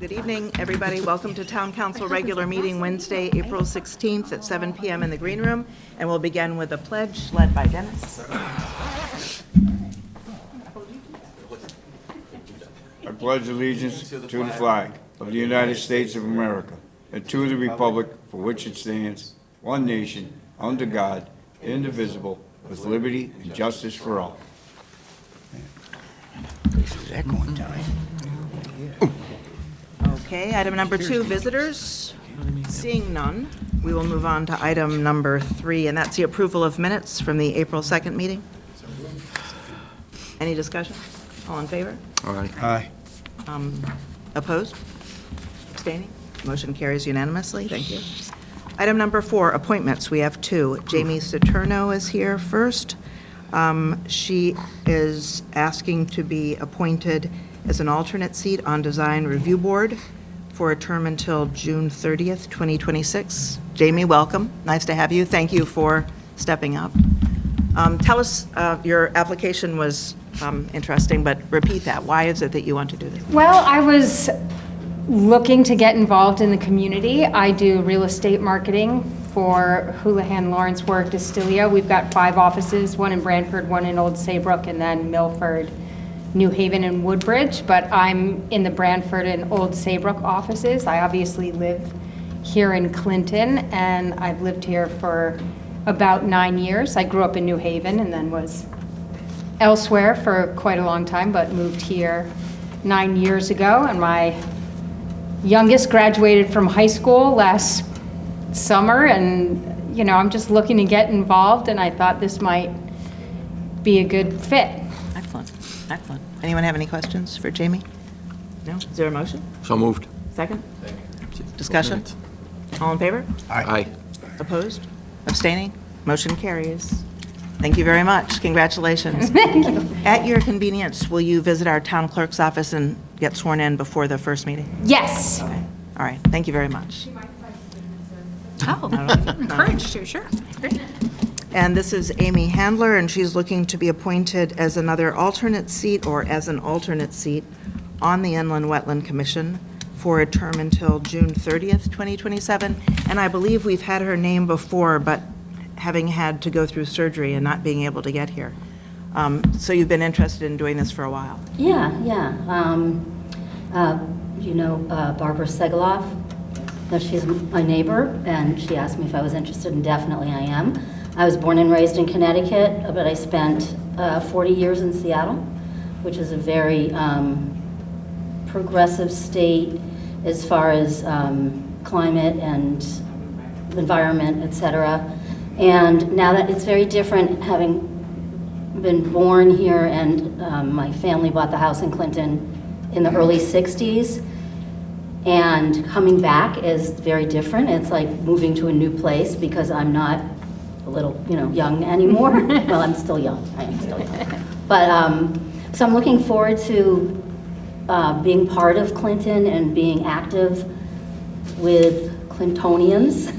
Good evening, everybody. Welcome to Town Council regular meeting Wednesday, April 16th at 7 p.m. in the Green Room. And we'll begin with a pledge led by Dennis. I pledge allegiance to the flag of the United States of America and to the republic for which it stands, one nation, under God, indivisible, with liberty and justice for all. This is echoing tonight. Okay, item number 2, visitors. Seeing none, we will move on to item number 3, and that's the approval of minutes from the April 2nd meeting. Any discussion? All in favor? Aye. Opposed? Abstaining? Motion carries unanimously. Thank you. Item number 4, appointments. We have 2. Jamie Saturno is here first. She is asking to be appointed as an alternate seat on Design Review Board for a term until June 30th, 2026. Jamie, welcome. Nice to have you. Thank you for stepping up. Tell us, your application was interesting, but repeat that. Why is it that you want to do this? Well, I was looking to get involved in the community. I do real estate marketing for Houlihan Lawrence Warwick Distilio. We've got 5 offices, one in Brantford, one in Old Saybrook, and then Milford, New Haven, and Woodbridge. But I'm in the Brantford and Old Saybrook offices. I obviously live here in Clinton, and I've lived here for about 9 years. I grew up in New Haven and then was elsewhere for quite a long time, but moved here 9 years ago. And my youngest graduated from high school last summer, and I'm just looking to get involved, and I thought this might be a good fit. Excellent. Excellent. Anyone have any questions for Jamie? No? Is there a motion? So moved. Second? Discussion? All in favor? Aye. Opposed? Abstaining? Motion carries. Thank you very much. Congratulations. Thank you. At your convenience, will you visit our town clerk's office and get sworn in before the first meeting? Yes. Okay. All right. Thank you very much. Oh, encouraged to, sure. Great. And this is Amy Handler, and she's looking to be appointed as another alternate seat or as an alternate seat on the Inland Wetland Commission for a term until June 30th, 2027. And I believe we've had her name before, but having had to go through surgery and not being able to get here. So you've been interested in doing this for a while. Yeah. Barbara Segaloff. She's my neighbor, and she asked me if I was interested, and definitely I am. I was born and raised in Connecticut, but I spent 40 years in Seattle, which is a very progressive state as far as climate and environment, et cetera. And now that it's very different, having been born here, and my family bought the house in Clinton in the early 60s, and coming back is very different. It's like moving to a new place because I'm not a little, young anymore. Well, I'm still young. I am still young. But, so I'm looking forward to being part of Clinton and being active with Clintonians.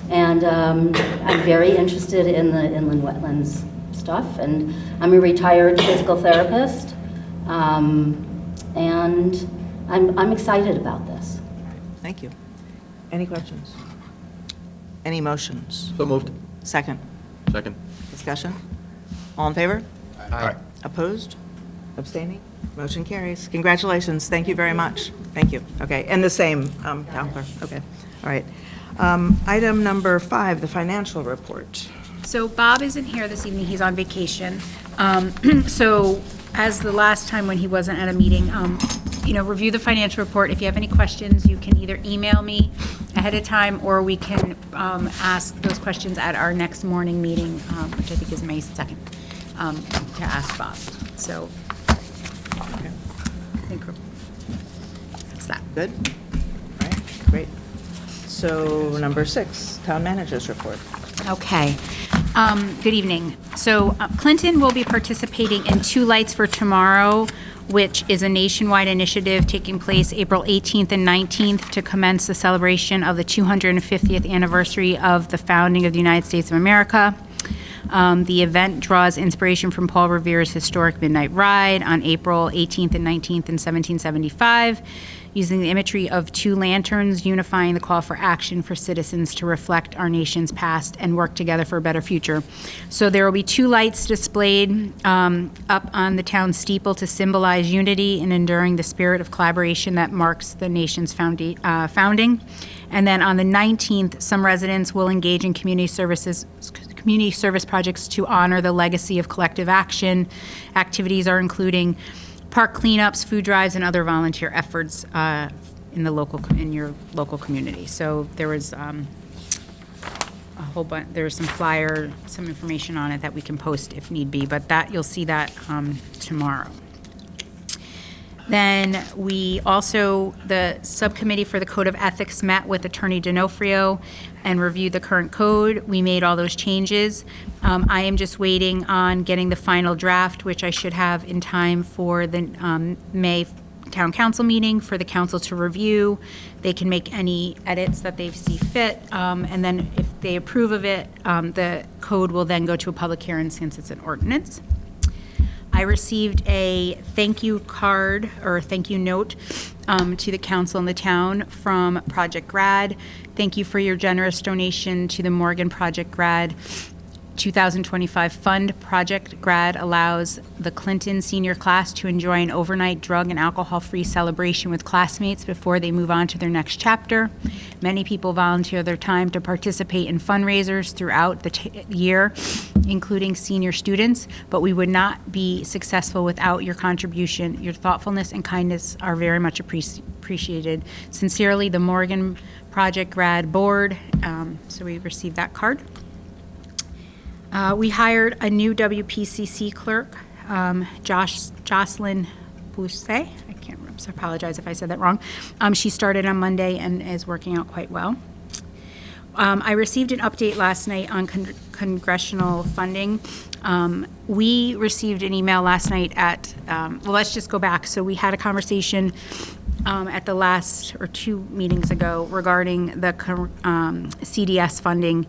And I'm very interested in the inland wetlands stuff. And I'm a retired physical therapist. And I'm excited about this. Thank you. Any questions? Any motions? So moved. Second? Second. Discussion? All in favor? Aye. Opposed? Abstaining? Motion carries. Congratulations. Thank you very much. Thank you. Okay, and the same, town clerk. Okay, all right. Item number 5, the financial report. So Bob isn't here this evening, he's on vacation. So as the last time when he wasn't at a meeting, review the financial report. If you have any questions, you can either email me ahead of time, or we can ask those questions at our next morning meeting, which I think is May 2nd, to ask Bob. So I think that's that. Good? All right, great. So number 6, town manager's report. Okay. Good evening. So Clinton will be participating in Two Lights for Tomorrow, which is a nationwide initiative taking place April 18th and 19th to commence the celebration of the 250th anniversary of the founding of the United States of America. The event draws inspiration from Paul Revere's historic Midnight Ride on April 18th and 19th in 1775. using the imagery of two lanterns unifying the call for action for citizens to reflect our nation's past and work together for a better future. So there will be two lights displayed up on the town steeple to symbolize unity and enduring the spirit of collaboration that marks the nation's founding. And then on the 19th, some residents will engage in community service projects to honor the legacy of collective action. Activities are including park cleanups, food drives, and other volunteer efforts in your local community. So there was a whole bunch. There's some information on it that we can post if need be. But that you'll see that tomorrow. Then the subcommittee for the Code of Ethics met with Attorney D'Onofrio and reviewed the current code. We made all those changes. I am just waiting on getting the final draft, which I should have in time for the May Town Council meeting for the council to review. They can make any edits that they see fit, and then if they approve of it, the code will then go to a public hearing since it's an ordinance. I received a thank you card or thank you note to the council and the town from Project Grad. Thank you for your generous donation to the Morgan Project Grad 2025 fund. Project Grad allows the Clinton senior class to enjoy an overnight drug and alcohol-free celebration with classmates before they move on to their next chapter. Many people volunteer their time to participate in fundraisers throughout the year, including senior students, but we would not be successful without your contribution. Your thoughtfulness and kindness are very much appreciated. Sincerely, the Morgan Project Grad Board. So we received that card. We hired a new WPCC clerk, Jocelyn Bousset. I can't remember, so I apologize if I said that wrong. She started on Monday and is working out quite well. I received an update last night on congressional funding. We received an email last night let's just go back. So we had a conversation at the last or two meetings ago regarding the CDS funding,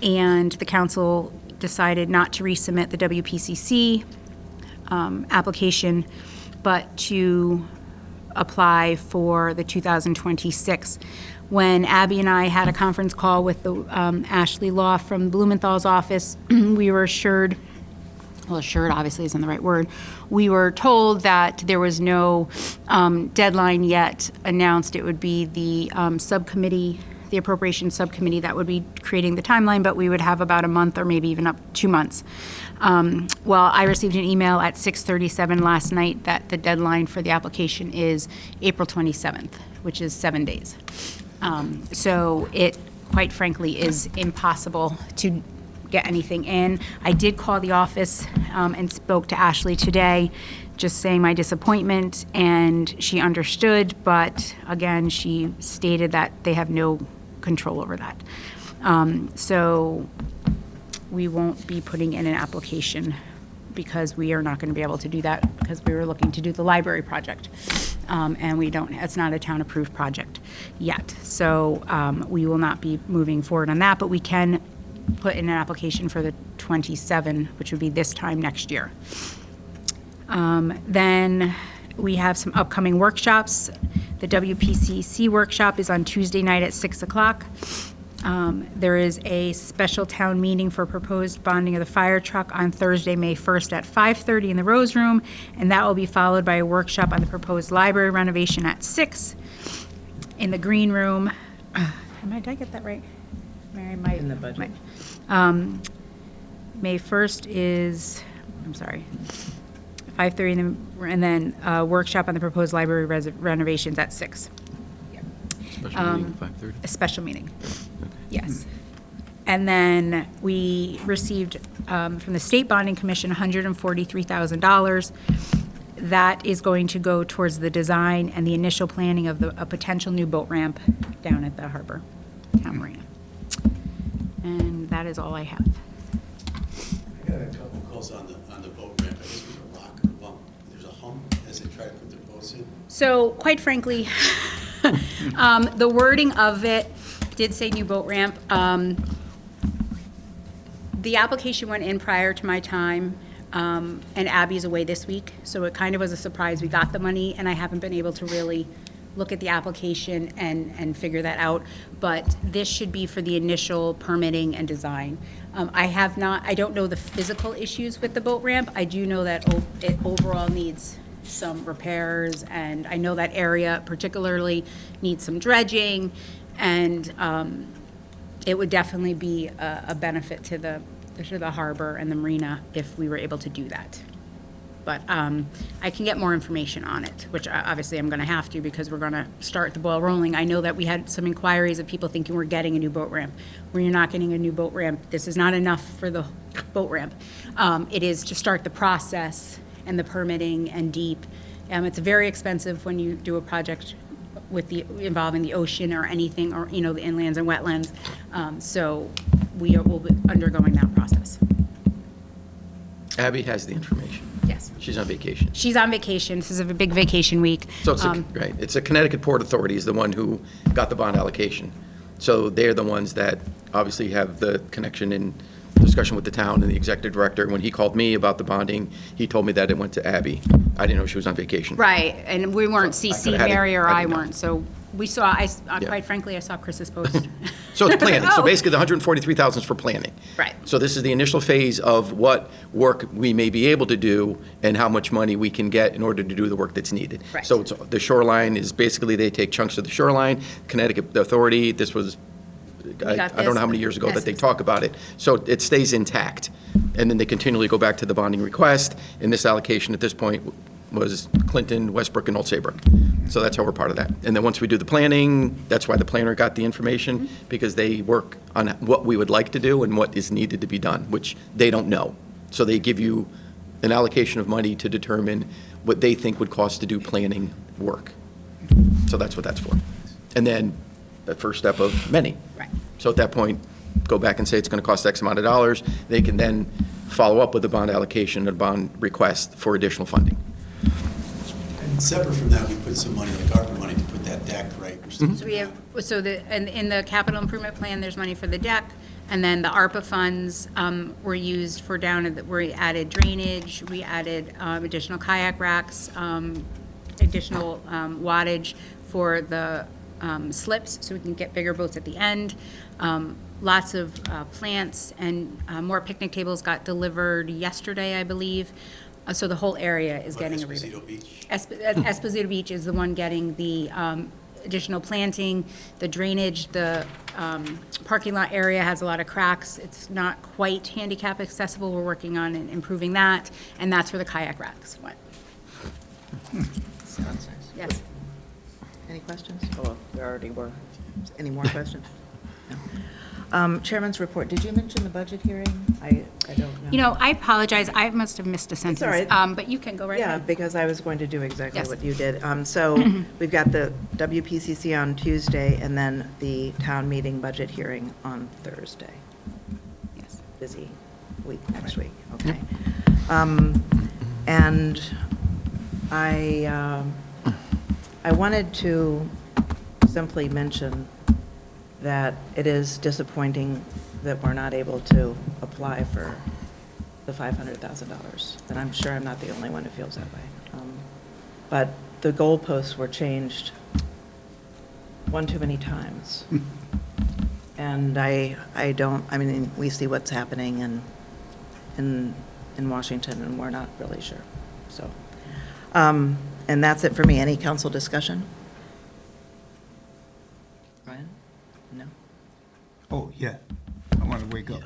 and the council decided not to resubmit the WPCC application, but to apply for the 2026. When Abby and I had a conference call with the Ashley Law from Blumenthal's office, we were assured obviously isn't the right word, we were told that there was no deadline yet announced. It would be the subcommittee, the appropriations subcommittee that would be creating the timeline, but we would have about a month or maybe even up 2 months. Well, I received an email at 6:37 last night that the deadline for the application is April 27th, which is 7 days. So it, quite frankly, is impossible to get anything in. I did call the office and spoke to Ashley today, just saying my disappointment, and she understood, but again, she stated that they have no control over that. So we won't be putting in an application because we are not going to be able to do that because we were looking to do the library project. And it's not a town-approved project yet. So we will not be moving forward on that, but we can put in an application for the 27, which would be this time next year. Then we have some upcoming workshops. The WPCC workshop is on Tuesday night at 6 o'clock. There is a special town meeting for proposed bonding of the fire truck on Thursday, May 1st at 5:30 in the Rose Room, and that will be followed by a workshop on the proposed library renovation at 6 in the Green Room. Did I get that right? Mary, in the budget. May 1st is, 5:30, and then a workshop on the proposed library renovations at 6. Special meeting, 5:30? A special meeting, yes. And then we received from the State Bonding Commission $143,000. That is going to go towards the design and the initial planning of a potential new boat ramp down at the harbor, town marina. And that is all I have. I got a couple calls on the boat ramp. I guess with a rock or a bump. There's a hump as they try to put their boats in. So quite frankly, the wording of it did say new boat ramp. The application went in prior to my time, and Abby's away this week, so it kind of was a surprise. We got the money, and I haven't been able to really look at the application and figure that out. But this should be for the initial permitting and design. I don't know the physical issues with the boat ramp. I do know that it overall needs some repairs, and I know that area particularly needs some dredging, and it would definitely be a benefit to the harbor and the marina if we were able to do that. But I can get more information on it, which obviously I'm going to have to because we're going to start the ball rolling. I know that we had some inquiries of people thinking we're getting a new boat ramp. When you're not getting a new boat ramp, this is not enough for the boat ramp. It is to start the process and the permitting and deep. It's very expensive when you do a project involving the ocean or anything, or, you know, the inlands and wetlands. So we'll be undergoing that process. Abby has the information. Yes. She's on vacation. She's on vacation. This is a big vacation week. So it's, right, it's a Connecticut Port Authority is the one who got the bond allocation. So they're the ones that obviously have the connection and discussion with the town and the executive director. When he called me about the bonding, he told me that it went to Abby. I didn't know she was on vacation. Right, and we weren't So I CC, could've had it- Mary or I I didn't know. weren't, so we saw, Yeah. quite frankly, I saw Chris's post. So it's planning. So Oh. basically, the 143,000 is for planning. Right. So this is the initial phase of what work we may be able to do and how much money we can get in order to do the work that's needed. Right. So it's, the shoreline is basically, they take chunks of the shoreline. Connecticut Authority, this was, I got don't know how this. many years ago that they Yes. talk about it. So it stays intact. And then they continually go back to the bonding request. And this allocation at this point was Clinton, Westbrook, and Old Saybrook. So that's how we're part of that. And then once we do the planning, that's why the planner got the information, because they work on what we would like to do and what is needed to be done, which they don't know. So they give you an allocation of money to determine what they think would cost to do planning work. So that's what that's for. And then the first step of many. Right. So at that point, go back and say it's going to cost X amount of dollars. They can then follow up with a bond allocation, a bond request for additional funding. And separate from that, we put some money, like ARPA money, to put that deck right. We're still- So we have, and in the capital improvement plan, there's money for the deck, and then the ARPA funds were used for we added drainage, we added additional kayak racks, additional wattage for the slips, so we can get bigger boats at the end. Lots of plants and more picnic tables got delivered yesterday, I believe. So the whole area is Like getting a Esposito rebate. Beach. Esposito Beach is the one getting the additional planting, the drainage, the parking lot area has a lot of cracks. It's not quite handicap accessible. We're working on improving that, and that's where the kayak racks went. Sounds nice. Yes. Any questions? Oh, well, there already were. Any more questions? No. Chairman's report, did you mention the budget hearing? I don't know. You know, I apologize. I must have missed a sentence. all right. But you can go right Yeah, ahead. because I was going to do exactly Yes. what you did. So we've got the WPCC on Tuesday, and then the town meeting budget hearing on Thursday. Yes. Busy week next week, okay. And I wanted to simply mention that it is disappointing that we're not able to apply for the $500,000. And I'm sure I'm not the only one who feels that way. But the goalposts were changed one too many times. And I mean, we see what's happening in Washington, and we're not really sure, so. And that's it for me. Any council discussion? Ryan? No? Oh, yeah. I want to wake up.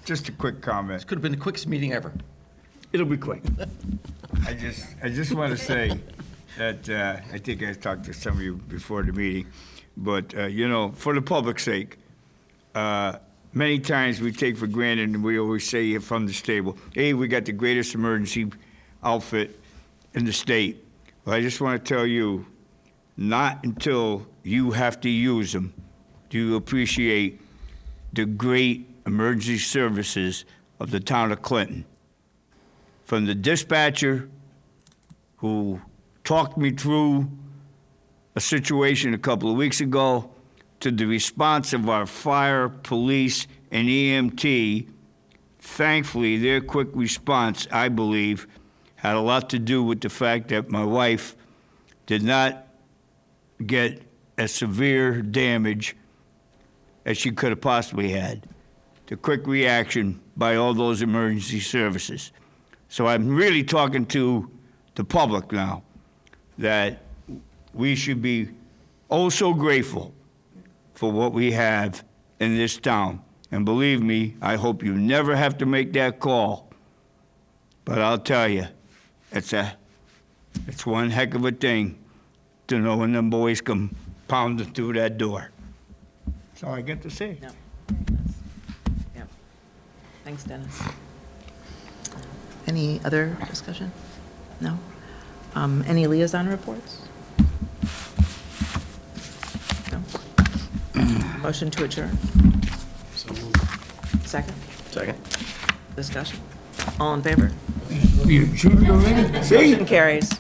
Just a quick comment. Could have been the quickest meeting ever. It'll be quick. I just want to say that I think I talked to some of you before the meeting, but, you know, for the public's sake, many times we take for granted, and we always say it from the stable, hey, we got the greatest emergency outfit in the state. Well, I just want to tell you, not until you have to use them do you appreciate the great emergency services of the town of Clinton. From the dispatcher who talked me through a situation a couple of weeks ago, to the response of our fire, police, and EMT. Thankfully, their quick response, I believe, had a lot to do with the fact that my wife did not get as severe damage as she could have possibly had. The quick reaction by all those emergency services. So I'm really talking to the public now, that we should be oh so grateful for what we have in this town. And believe me, I hope you never have to make that call. But I'll tell you, it's one heck of a thing to know when them boys come pounding through that door. That's all I get to say. No. Yeah. Thanks, Dennis. Any other discussion? No? Any liaison reports? No? Motion to adjourn? So moved. Second? Second. Discussion? All in favor? You adjourned already? See? Motion carries.